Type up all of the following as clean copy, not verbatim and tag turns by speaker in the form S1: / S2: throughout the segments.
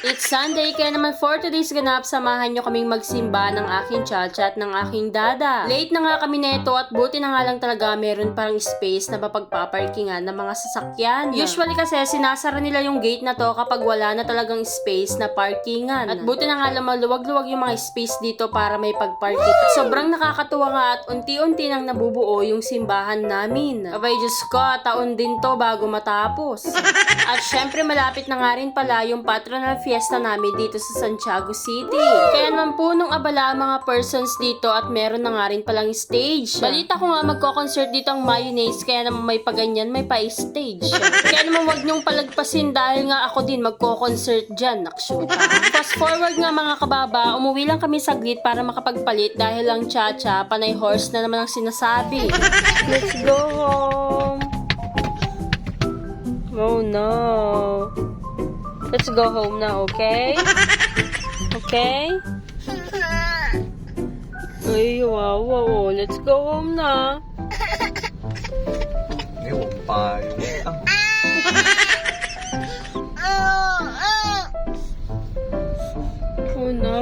S1: It's Sunday, kaya naman for today's ganap, samahan nyo kaming magsimba ng aking chacha at ng aking dada. Late na nga kami neto at buti na nga lang talaga meron parang space na mapagpaparkingan ng mga sasakyan. Usually kasi sinasara nila yung gate na to kapag wala na talagang space na parkingan. At buti na nga lang maluwag-luwag yung mga space dito para may pagparking. Sobrang nakakatuwa nga at unti-unti nang nabubuo yung simbahan namin. Abay Diyos ko, taon din to bago matapos. At syempre malapit na nga rin pala yung patronal fiesta namin dito sa Santiago City. Kaya naman punong abala ang mga persons dito at meron na nga rin palang stage. Balita ko nga magko-concert dito ang Mayonnaise, kaya naman may paganyan, may pa-stage. Kaya naman wag niyong palagpasin dahil nga ako din magko-concert dyan. Naksyuta. Fast forward nga mga kababa, umuwi lang kami saglit para makapagpalit dahil ang chacha, panay horse na naman ang sinasabi. Let's go home. Oh no. Let's go home now, okay? Okay? Ay, wow, wow. Let's go home na.
S2: Ewan pa.
S1: Oh no.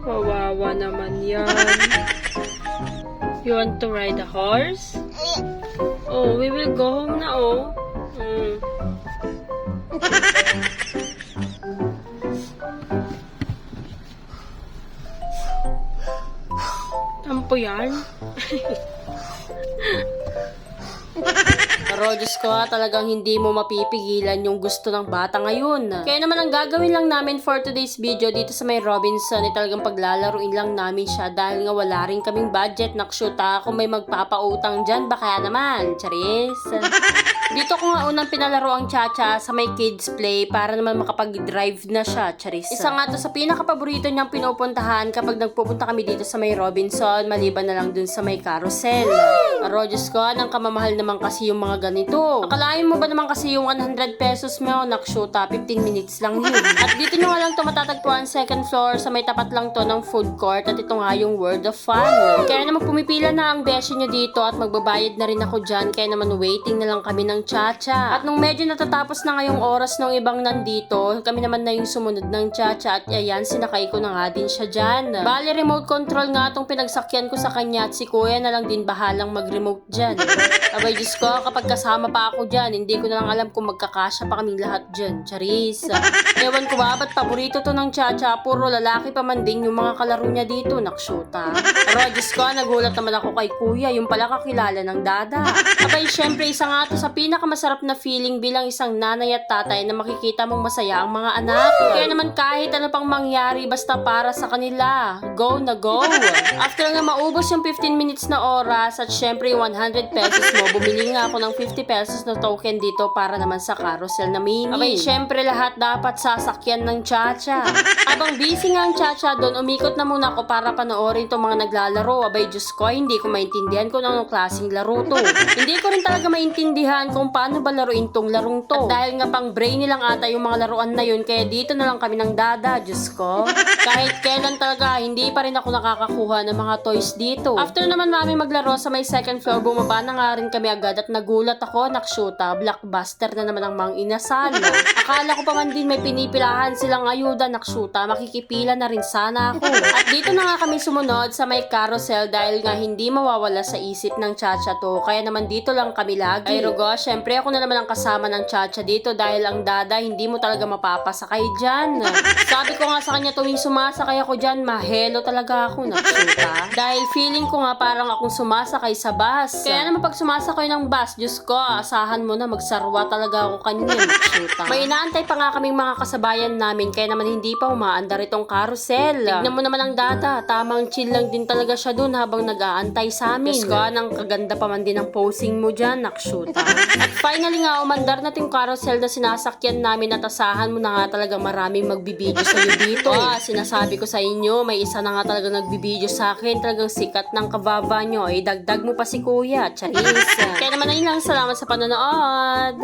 S1: Kawawa naman yan. You want to ride a horse? Oh, we will go home na, oh. Tampo yan. Pero Diyos ko, talagang hindi mo mapipigilan yung gusto ng bata ngayon. Kaya naman ang gagawin lang namin for today's video dito sa may Robinson ay talagang paglalaruin lang namin siya dahil nga wala rin kaming budget. Nakshuta, kung may magpapautang dyan, baka naman. Charis. Dito ko nga unang pinalaro ang chacha sa may kids play para naman makapag-drive na siya. Charis. Isa nga to sa pinakapaborito niyang pinupuntahan kapag nagpupunta kami dito sa may Robinson, maliban na lang dun sa may carousel. Pero Diyos ko, nang kamamahal naman kasi yung mga ganito. Akalain mo ba naman kasi yung 100 pesos mo, nakshuta, 15 minutes lang yun. At dito nyo nga lang ito matatagpuan second floor, sa may tapat lang to ng food court, at ito nga yung World of Fun. Kaya naman pumipila na ang beshi nyo dito at magbabayad na rin ako dyan, kaya naman waiting na lang kami ng chacha. At nung medyo natatapos na ngayong oras ng ibang nandito, kami naman na yung sumunod ng chacha at ayan, sinakay ko na nga din siya dyan. Bali, remote control nga itong pinagsakyan ko sa kanya at si kuya na lang din bahalang mag-remote dyan. Abay Diyos ko, kapag kasama pa ako dyan, hindi ko na lang alam kung magkakasya pa kaming lahat dyan. Charis. Ewan ko ba, ba't paborito to ng chacha? Puro lalaki pa man din yung mga kalaro niya dito. Nakshuta. Pero Diyos ko, nagulat naman ako kay kuya, yung pala kakilala ng dada. Abay, syempre, isa nga to sa pinakamasarap na feeling bilang isang nanay at tatay na makikita mong masaya ang mga anak. Kaya naman kahit ano pang mangyari, basta para sa kanila. Go na go. After nga maubos yung 15 minutes na oras at syempre yung 100 pesos mo, bumili nga ako ng 50 pesos na token dito para naman sa carousel na mini. Okay, syempre lahat dapat sasakyan ng chacha. Habang busy nga ang chacha doon, umikot na muna ako para panoorin itong mga naglalaro. Abay Diyos ko, hindi ko maintindihan kung anong klaseng laro to. Hindi ko rin talaga maintindihan kung paano ba laruin tong larong to. At dahil nga pang brainy lang ata yung mga laruan na yun, kaya dito na lang kami ng dada. Diyos ko. Kahit kailan talaga, hindi pa rin ako nakakakuha ng mga toys dito. After naman mami maglaro sa may second floor, bumaba na nga rin kami agad at nagulat ako, nakshuta, blockbuster na naman ang mga inasal. Akala ko pa man din may pinipilahan silang ayuda, nakshuta, makikipila na rin sana ako. At dito na nga kami sumunod sa may carousel dahil nga hindi mawawala sa isip ng chacha to, kaya naman dito lang kami lagi. Ay Rugo, syempre ako na naman ang kasama ng chacha dito dahil ang dada hindi mo talaga mapapasakay dyan. Sabi ko nga sa kanya tuwing sumasakay ako dyan, mahelo talaga ako, nakshuta. Dahil feeling ko nga parang akong sumasakay sa bus. Kaya naman pag sumasakay ng bus, Diyos ko, asahan mo na magsarwa talaga ako kanina. May inaantay pa nga kaming mga kasabayan namin, kaya naman hindi pa umaandar itong carousel. Tignan mo naman ang data, tamang chill lang din talaga siya dun habang nag-aantay sa amin. Diyos ko, nang kaganda pa man din ang posing mo dyan, nakshuta. At finally nga, umandar na yung carousel na sinasakyan namin at asahan mo na nga talaga maraming magbibideo sa'yo dito. Sinasabi ko sa inyo, may isa na nga talaga nagbibideo sa akin, talagang sikat ng kababa nyo. Dagdag mo pa si kuya, charis. Kaya naman ayun lang, salamat sa panonood.